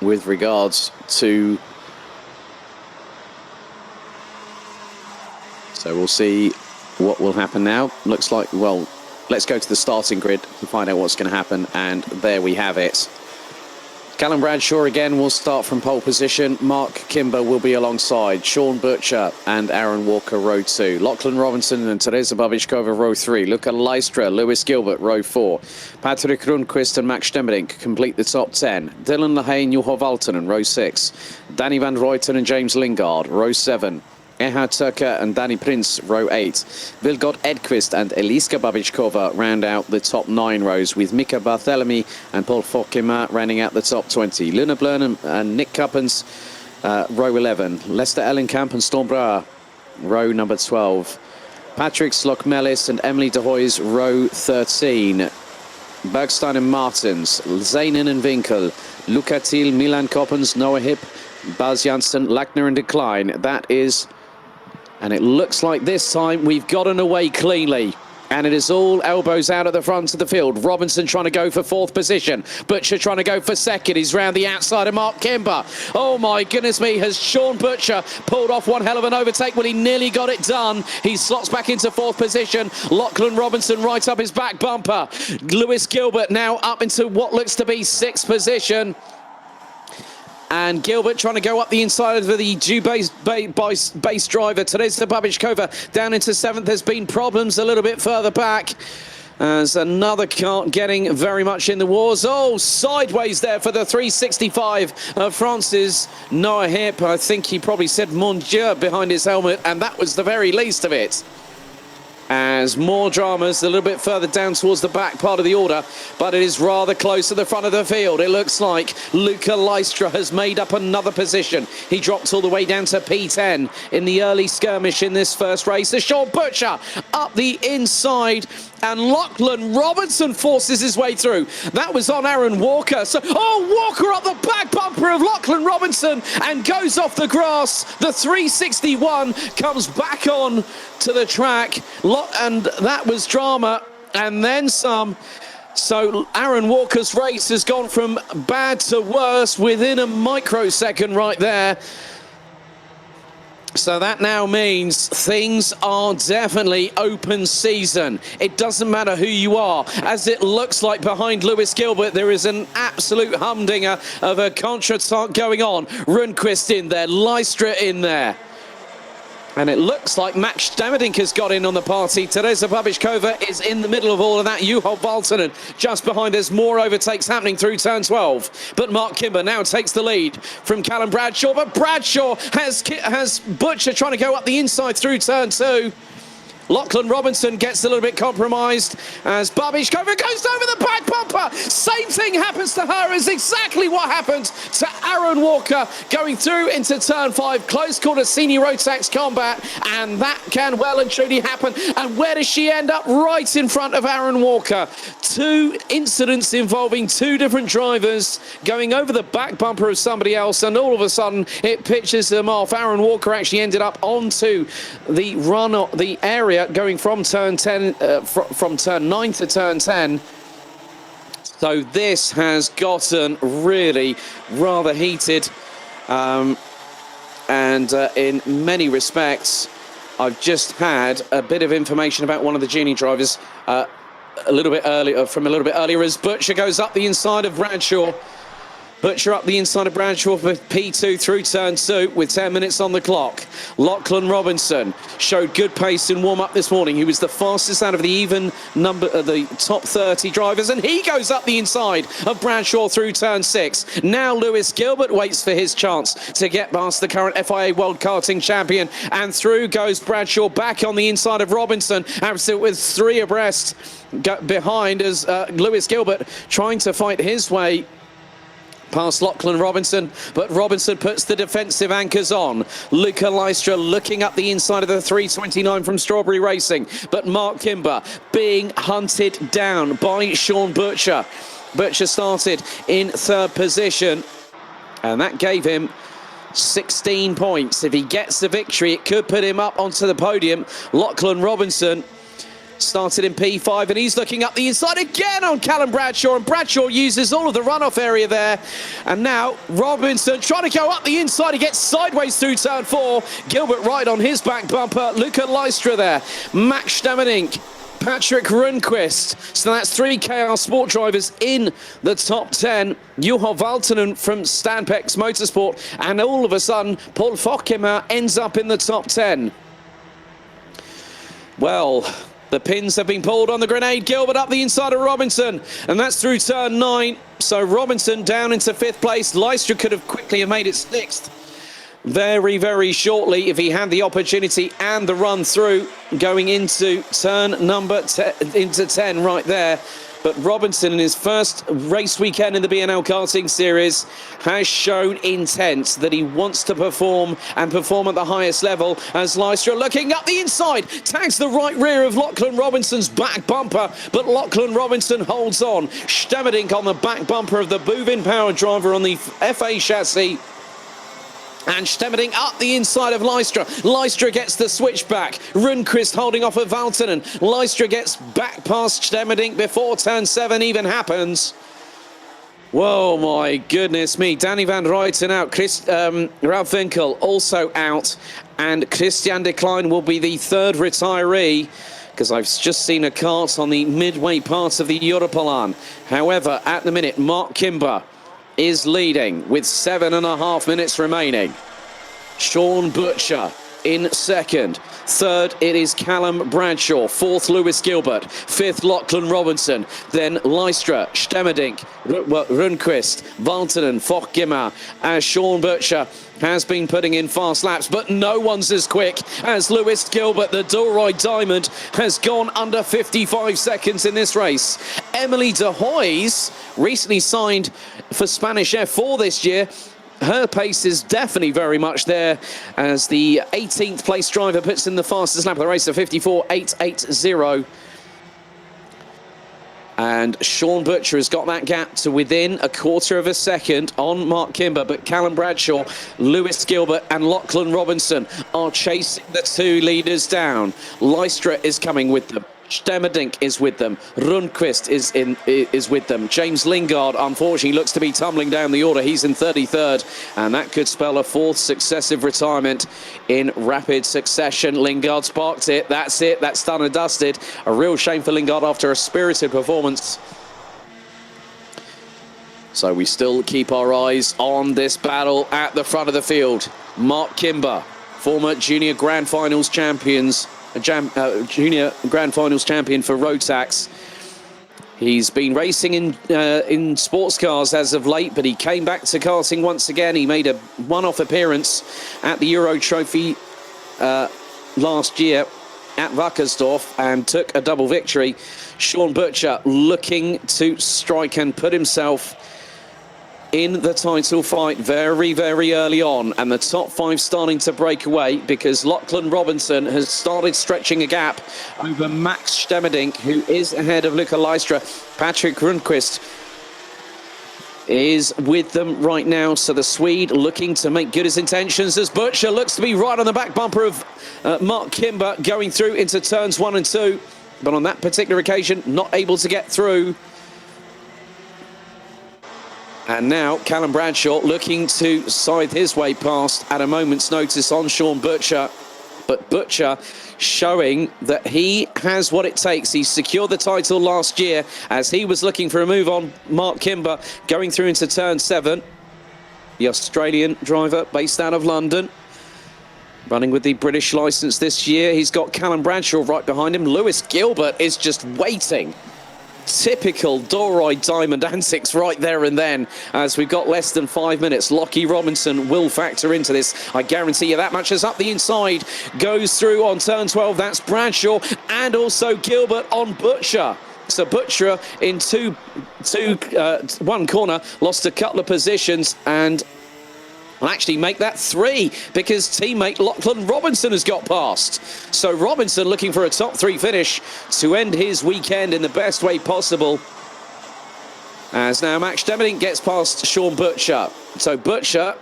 with regards to... So we'll see what will happen now. Looks like, well, let's go to the starting grid to find out what's going to happen. And there we have it. Callum Bradshaw again will start from pole position. Mark Kimber will be alongside. Sean Butcher and Aaron Walker, row 2. Lachlan Robinson and Teresa Babišková, row 3. Luca Leistra, Lewis Gilbert, row 4. Patrick Rundqvist and Max Stemmerink complete the top 10. Dylan Lehane, Juho Valtonen, row 6. Danny van Ruyten and James Lingard, row 7. Ehard Turker and Danny Prince, row 8. Vilgot Edqvist and Eliska Babišková round out the top 9 rows, with Mika Barthelemy and Paul Fokema rounding out the top 20. Luna Blern and Nick Cuppens, row 11. Lester Ellenkamp and Storm Brouwer, row number 12. Patrick Slock-Mellis and Emily de Hoys, row 13. Bergstein and Martens, Zainen and Winkel, Luca Thiel, Milan Coppens, Noah Hip, Baz Janssen, Lackner and Decline. That is... And it looks like this time we've gotten away cleanly. And it is all elbows out at the front of the field. Robinson trying to go for 4th position. Butcher trying to go for 2nd. He's round the outside of Mark Kimber. Oh my goodness me, has Sean Butcher pulled off one hell of an overtake? Well, he nearly got it done. He slots back into 4th position. Lachlan Robinson right up his back bumper. Lewis Gilbert now up into what looks to be 6th position. And Gilbert trying to go up the inside of the due base driver. Teresa Babišková down into 7th. There's been problems a little bit further back. As another car getting very much in the wars. Oh, sideways there for the 365 of France's Noah Hip. I think he probably said Mon Dieu behind his helmet, and that was the very least of it. As more dramas a little bit further down towards the back part of the order, but it is rather close to the front of the field. It looks like Luca Leistra has made up another position. He dropped all the way down to P10 in the early skirmish in this first race. As Sean Butcher up the inside, and Lachlan Robinson forces his way through. That was on Aaron Walker. So, oh, Walker up the back bumper of Lachlan Robinson and goes off the grass. The 361 comes back on to the track, and that was drama, and then some. So Aaron Walker's race has gone from bad to worse within a microsecond right there. So that now means things are definitely open season. It doesn't matter who you are, as it looks like behind Lewis Gilbert there is an absolute humdinger of a contretemps going on. Rundqvist in there, Leistra in there. And it looks like Max Stemmerink has got in on the party. Teresa Babišková is in the middle of all of that. Juho Valtonen just behind us. More overtakes happening through turn 12. But Mark Kimber now takes the lead from Callum Bradshaw. But Bradshaw has Butcher trying to go up the inside through turn 2. Lachlan Robinson gets a little bit compromised as Babišková goes over the back bumper. Same thing happens to her as exactly what happened to Aaron Walker going through into turn 5. Close call to senior Rotax combat, and that can well and truly happen. And where does she end up? Right in front of Aaron Walker. 2 incidents involving 2 different drivers going over the back bumper of somebody else, and all of a sudden it pitches them off. Aaron Walker actually ended up onto the the area going from turn 10, from turn 9 to turn 10. So this has gotten really rather heated, and in many respects I've just had a bit of information about one of the junior drivers a little bit earlier as Butcher goes up the inside of Bradshaw. Butcher up the inside of Bradshaw for P2 through turn 2 with 10 minutes on the clock. Lachlan Robinson showed good pace in warm-up this morning. He was the fastest out of the even number of the top 30 drivers, and he goes up the inside of Bradshaw through turn 6. Now Lewis Gilbert waits for his chance to get past the current FIA World Karting Champion, and through goes Bradshaw back on the inside of Robinson, with 3 abreast behind as Lewis Gilbert trying to fight his way past Lachlan Robinson, but Robinson puts the defensive anchors on. Luca Leistra looking up the inside of the 329 from Strawberry Racing, but Mark Kimber being hunted down by Sean Butcher. Butcher started in 3rd position, and that gave him 16 points. If he gets the victory, it could put him up onto the podium. Lachlan Robinson Started in P5, and he's looking up the inside again on Callum Bradshaw, and Bradshaw uses all of the runoff area there. And now Robinson trying to go up the inside. He gets sideways through turn 4. Gilbert right on his back bumper. Luca Lystra there. Max Stemmenink, Patrick Rundqvist. So that's 3 KR Sport drivers in the top 10. Juho Valtonen from Stanpex Motorsport. And all of a sudden, Paul Fokkema ends up in the top 10. Well, the pins have been pulled on the grenade. Gilbert up the inside of Robinson, and that's through turn 9. So Robinson down into 5th place. Lystra could have quickly have made it 6th very, very shortly if he had the opportunity and the run through going into turn number 10 right there. But Robinson, in his first race weekend in the BNL Karting Series, has shown intent that he wants to perform and perform at the highest level. As Lystra looking up the inside, tags the right rear of Lachlan Robinson's back bumper, but Lachlan Robinson holds on. Stemmerink on the back bumper of the Buvin Power driver on the FA chassis. And Stemmerink up the inside of Lystra. Lystra gets the switchback. Rundqvist holding off of Valtonen. Lystra gets back past Stemmerink before turn 7 even happens. Whoa, my goodness me. Danny van Ruyten out. Ralph Winkel also out. And Christian de Klein will be the 3rd retiree, because I've just seen a kart on the midway part of the Europalan. However, at the minute, Mark Kimber is leading with 7.5 minutes remaining. Sean Butcher in 2nd. 3rd, it is Callum Bradshaw. 4th, Lewis Gilbert. 5th, Lachlan Robinson. Then Lystra, Stemmerink, Rundqvist, Valtonen, Fokkema, as Sean Butcher has been putting in fast laps, but no one's as quick as Lewis Gilbert. The Dorroy Diamond has gone under 55 seconds in this race. Emily de Hoy's recently signed for Spanish F4 this year. Her pace is definitely very much there as the 18th place driver puts in the fastest lap of the race of 54.880. And Sean Butcher has got that gap to within a quarter of a second on Mark Kimber. But Callum Bradshaw, Lewis Gilbert and Lachlan Robinson are chasing the 2 leaders down. Lystra is coming with them. Stemmerink is with them. Rundqvist is with them. James Lingard, unfortunately, looks to be tumbling down the order. He's in 33rd, and that could spell a 4th successive retirement in rapid succession. Lingard's parked it. That's it. That's done and dusted. A real shame for Lingard after a spirited performance. So we still keep our eyes on this battle at the front of the field. Mark Kimber, former Junior Grand Finals champions. Junior Grand Finals champion for Rotax. He's been racing in sports cars as of late, but he came back to karting once again. He made a one-off appearance at the Euro Trophy last year at Wackersdorf and took a double victory. Sean Butcher looking to strike and put himself in the title fight very, very early on, and the top 5 starting to break away because Lachlan Robinson has started stretching a gap over Max Stemmerink, who is ahead of Luca Lystra. Patrick Rundqvist is with them right now, so the Swede looking to make good his intentions as Butcher looks to be right on the back bumper of Mark Kimber going through into turns 1 and 2, but on that particular occasion not able to get through. And now Callum Bradshaw looking to scythe his way past at a moment's notice on Sean Butcher. But Butcher showing that he has what it takes. He secured the title last year as he was looking for a move on Mark Kimber going through into turn 7. The Australian driver based out of London, running with the British licence this year. He's got Callum Bradshaw right behind him. Lewis Gilbert is just waiting. Typical Dorroy Diamond antics right there and then, as we've got less than 5 minutes. Lockie Robinson will factor into this, I guarantee you that much. As up the inside goes through on turn 12, that's Bradshaw and also Gilbert on Butcher. So Butcher in one corner lost a couple of positions and will actually make that 3 because teammate Lachlan Robinson has got past. So Robinson looking for a top 3 finish to end his weekend in the best way possible. As now Max Stemmerink gets past Sean Butcher. So Butcher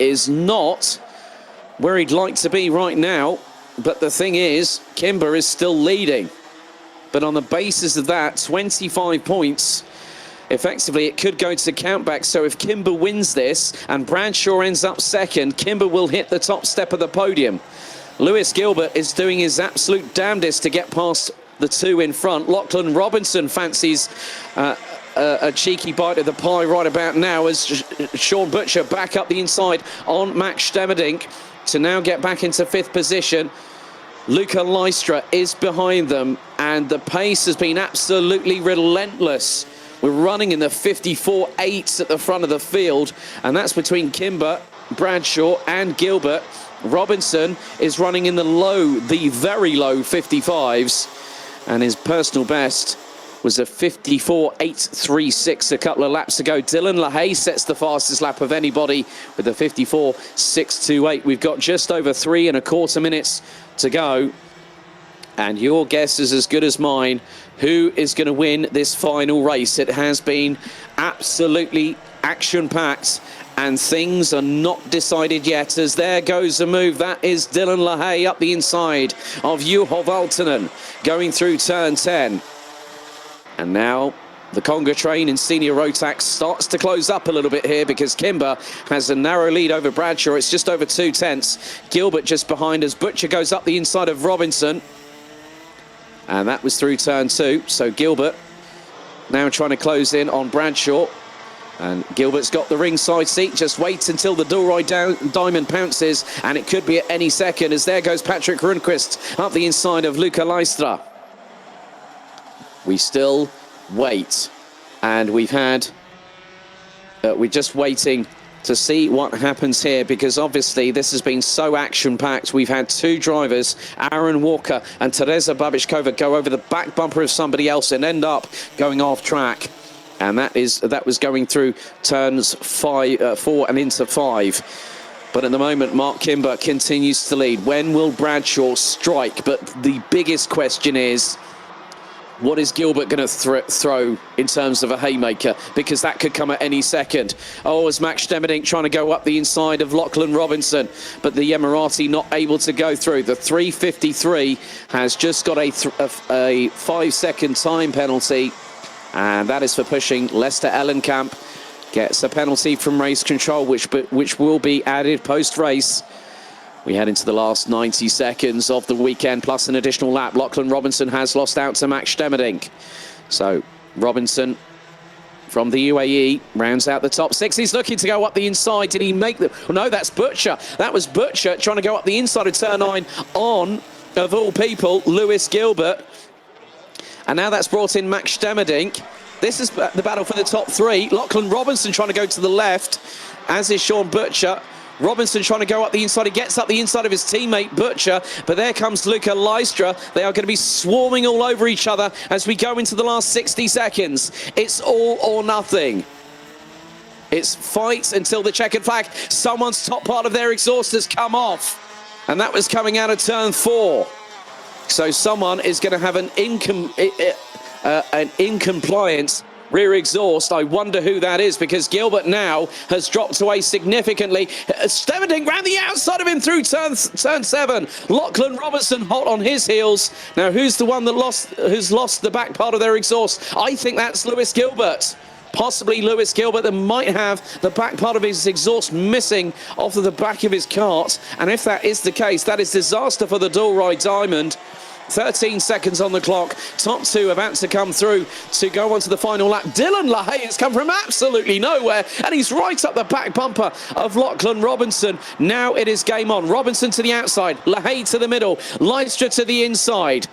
is not where he'd like to be right now. But the thing is, Kimber is still leading. But on the basis of that, 25 points, effectively it could go to countback. So if Kimber wins this and Bradshaw ends up second, Kimber will hit the top step of the podium. Lewis Gilbert is doing his absolute damnedest to get past the two in front. Lachlan Robinson fancies a cheeky bite of the pie right about now as Sean Butcher back up the inside on Max Stemmerdink to now get back into 5th position. Luca Lystra is behind them, and the pace has been absolutely relentless. We're running in the 54.8s at the front of the field, and that's between Kimber, Bradshaw and Gilbert. Robinson is running in the very low 55s, and his personal best was a 54.836 a couple of laps ago. Dylan LaHaye sets the fastest lap of anybody with a 54.628. We've got just over 3¼ minutes to go, and your guess is as good as mine. Who is going to win this final race? It has been absolutely action-packed, and things are not decided yet, as there goes a move. That is Dylan LaHaye up the inside of Juho Valtonen going through turn 10. And now the Conga train in senior Rotax starts to close up a little bit here, because Kimber has a narrow lead over Bradshaw. It's just over 2/10. Gilbert just behind as Butcher goes up the inside of Robinson. And that was through turn 2. So Gilbert now trying to close in on Bradshaw. And Gilbert's got the ringside seat. Just waits until the Doroi Diamond pounces, and it could be at any second, as there goes Patrick Rundqvist up the inside of Luca Lystra. We still wait, and we're just waiting to see what happens here, because obviously this has been so action-packed. We've had two drivers, Aaron Walker and Teresa Babišková, go over the back bumper of somebody else and end up going off track. And that was going through turns 4 and into 5. But at the moment, Mark Kimber continues to lead. When will Bradshaw strike? But the biggest question is, what is Gilbert going to throw in terms of a haymaker? Because that could come at any second. Oh, as Max Stemmerdink trying to go up the inside of Lachlan Robinson, but the Emirati not able to go through. The 3:53 has just got a 5-second time penalty, and that is for pushing. Lester Ellenkamp gets a penalty from race control, which will be added post-race. We head into the last 90 seconds of the weekend, plus an additional lap. Lachlan Robinson has lost out to Max Stemmerdink. So Robinson from the UAE rounds out the top 6. He's looking to go up the inside. Did he make the... Oh, no, that's Butcher. That was Butcher trying to go up the inside of turn 9 on, of all people, Lewis Gilbert. And now that's brought in Max Stemmerdink. This is the battle for the top 3. Lachlan Robinson trying to go to the left, as is Sean Butcher. Robinson trying to go up the inside. He gets up the inside of his teammate Butcher, but there comes Luca Lystra. They are going to be swarming all over each other as we go into the last 60 seconds. It's all or nothing. It's fight until the checkered flag. Someone's top part of their exhaust has come off, and that was coming out of turn 4. So someone is going to have an incompliant rear exhaust. I wonder who that is, because Gilbert now has dropped away significantly. Stemmerdink round the outside of him through turn 7. Lachlan Robinson hot on his heels. Now who's the one that who's lost the back part of their exhaust? I think that's Lewis Gilbert. Possibly Lewis Gilbert, that might have the back part of his exhaust missing off of the back of his cart. And if that is the case, that is disaster for the Doroi Diamond. 13 seconds on the clock. Top 2 about to come through to go on to the final lap. Dylan LaHaye has come from absolutely nowhere, and he's right up the back bumper of Lachlan Robinson. Now it is game on. Robinson to the outside, LaHaye to the middle, Lystra to the inside.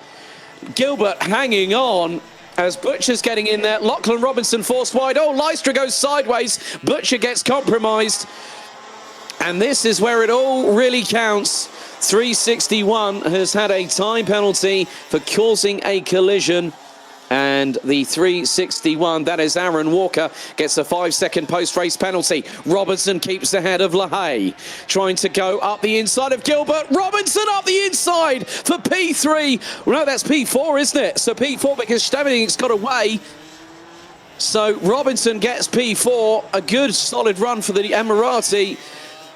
Gilbert hanging on as Butcher's getting in there. Lachlan Robinson forced wide. Oh, Lystra goes sideways. Butcher gets compromised. And this is where it all really counts. 361 has had a time penalty for causing a collision, and the 361, that is Aaron Walker, gets a 5-second post-race penalty. Robinson keeps ahead of LaHaye, trying to go up the inside of Gilbert. Robinson up the inside for P3. Well, no, that's P4, isn't it? So P4, because Stemmerding's got away. So Robinson gets P4. A good solid run for the Emirati.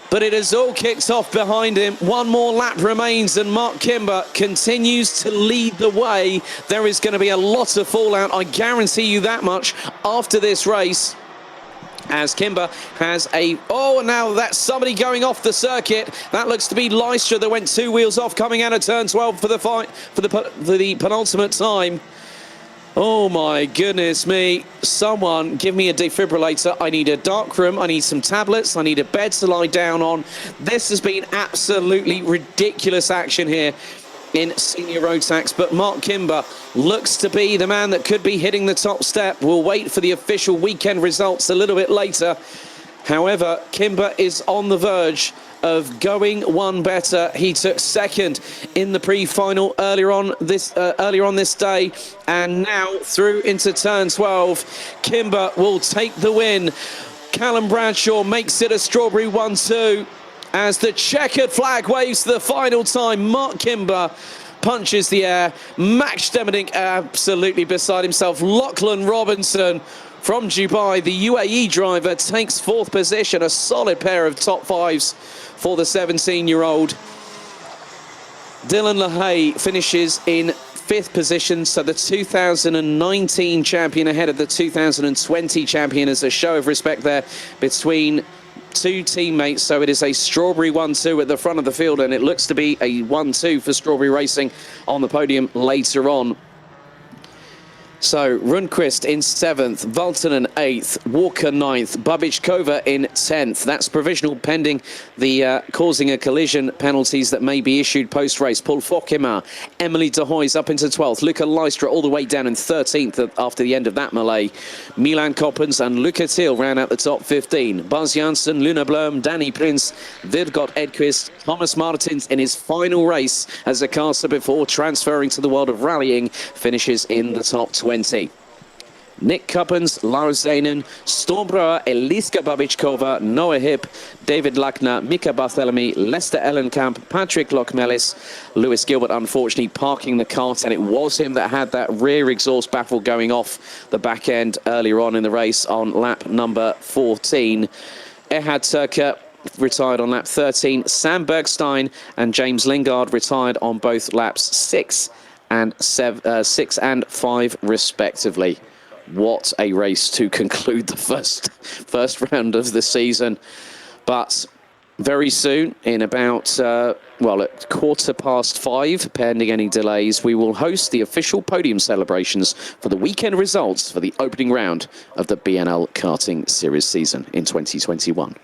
but it has all kicked off behind him. One more lap remains and Mark Kimber continues to lead the way. There is going to be a lot of fallout, I guarantee you that much, after this race. As Kimber has a... Oh, now that's somebody going off the circuit. That looks to be Lystra that went 2 wheels off coming out of turn 12 for the fight, for the penultimate time. Oh my goodness me. Someone give me a defibrillator. I need a dark room. I need some tablets. I need a bed to lie down on. This has been absolutely ridiculous action here in senior road tax, but Mark Kimber looks to be the man that could be hitting the top step. We'll wait for the official weekend results a little bit later. However, Kimber is on the verge of going one better. He took second in the pre-final earlier on this day, and now through into turn 12, Kimber will take the win. Callum Bradshaw makes it a strawberry 1-2. As the checkered flag waves the final time, Mark Kimber punches the air. Max Demedink absolutely beside himself. Lachlan Robinson from Dubai, the UAE driver, takes 4th position. A solid pair of top 5s for the 17-year-old. Dylan LaHaye finishes in 5th position, so the 2019 champion ahead of the 2020 champion. As a show of respect there between two teammates, so it is a strawberry 1-2 at the front of the field, and it looks to be a 1-2 for Strawberry Racing on the podium later on. So Rundqvist in 7th, Valtonen 8th, Walker 9th, Babichkova in 10th. That's provisional pending the causing a collision penalties that may be issued post-race. Paul Fokema, Emily de Hoy's up into 12th, Luca Lystra all the way down in 13th after the end of that melee. Milan Coppens and Luca Thiel ran out the top 15. Buzz Janssen, Luna Blom, Danny Prince, Vidgot Edquist, Thomas Martins in his final race as a caster before transferring to the world of rallying finishes in the top 20. Nick Coppens, Lars Zanen, Stormbrower, Eliska Babichkova, Noah Hip, David Lackner, Mika Barthélemy, Lester Ellenkamp, Patrick Lockmellis, Lewis Gilbert unfortunately parking the kart, and it was him that had that rear exhaust baffle going off the back end earlier on in the race on lap number 14. Ehad Turka retired on lap 13. Sam Bergstein and James Lingard retired on both laps 6 and 5 respectively. What a race to conclude the first round of the season. But very soon, in about at 5:15, pending any delays, we will host the official podium celebrations for the weekend results for the opening round of the BNL Karting Series season in 2021.